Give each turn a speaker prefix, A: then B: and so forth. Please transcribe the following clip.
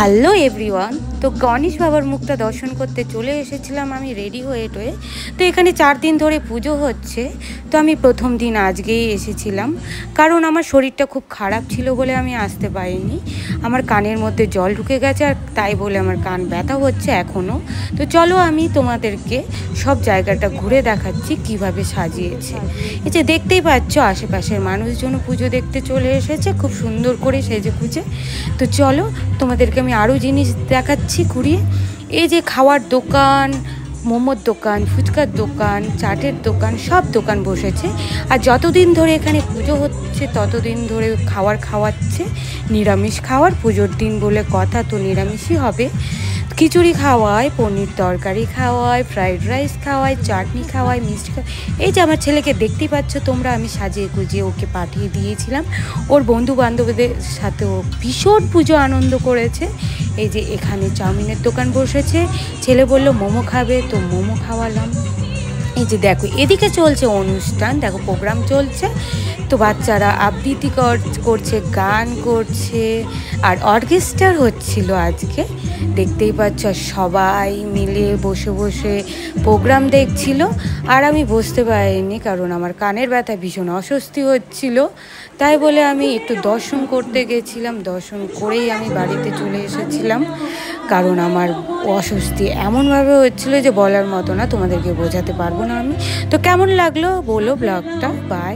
A: Hello everyone. তো গণেশ বাবার মুখটা দর্শন করতে চলে এসেছিলাম আমি রেডি হয়ে টয়ে। তো এখানে 4 দিন ধরে পুজো হচ্ছে। তো আমি প্রথম দিন আজকেই এসেছিলাম, কারণ আমার শরীরটা খুব খারাপ ছিল বলে আমি আসতে পারিনি। আমার কানের মধ্যে জল ঢুকে গেছে, আর তাই বলে আমার কান ব্যথা হচ্ছে এখনও। তো চলো আমি তোমাদেরকে সব জায়গাটা ঘুরে দেখাচ্ছি কিভাবে সাজিয়েছে। এই যে দেখতেই পাচ্ছ, আশেপাশের মানুষজন পুজো দেখতে চলে এসেছে খুব সুন্দর করে সেজে গুজে। তো চলো তোমাদেরকে আমি আরও জিনিস দেখাচ্ছি ঘুরিয়ে। এই যে খাওয়ার দোকান, মোমোর দোকান, ফুচকার দোকান, চাটের দোকান, সব দোকান বসেছে। আর যতদিন ধরে এখানে পুজো হচ্ছে ততদিন ধরে খাওয়ার খাওয়াচ্ছে, নিরামিষ খাওয়ার। পুজোর দিন বলে কথা, তো নিরামিষই হবে। খিচুড়ি খাওয়ায়, পনির তরকারি খাওয়ায়, ফ্রাইড রাইস খাওয়ায়, চাটনি খাওয়ায়, মিষ্টি খাওয়ায়। এই যে আমার ছেলেকে দেখতেই পাচ্ছ তোমরা, আমি সাজিয়ে গুজিয়ে ওকে পাঠিয়ে দিয়েছিলাম। ওর বন্ধু বান্ধবদের সাথেও ভীষণ পুজো আনন্দ করেছে। এই যে এখানে চাউমিনের দোকান বসেছে, ছেলে বলল মোমো খাবে, তো মোমো খাওয়ালাম। এই যে দেখো এদিকে চলছে অনুষ্ঠান, দেখো প্রোগ্রাম চলছে। তো বাচ্চারা আবৃত্তি করছে, গান করছে, আর অর্কেস্ট্রার হচ্ছিল আজকে। দেখতেই পাচ্ছ সবাই মিলে বসে বসে প্রোগ্রাম দেখছিল। আর আমি বসতে পারিনি, কারণ আমার কানের ব্যথা ভীষণ অস্বস্তি হচ্ছিল। তাই বলে আমি একটু দর্শন করতে গেছিলাম, দর্শন করেই আমি বাড়িতে চলে এসেছিলাম। কারণ আমার অস্বস্তি এমনভাবে হচ্ছিল যে বলার মতো না, তোমাদেরকে বোঝাতে পারবো না আমি। তো কেমন লাগলো বলো ব্লগটা। বাই।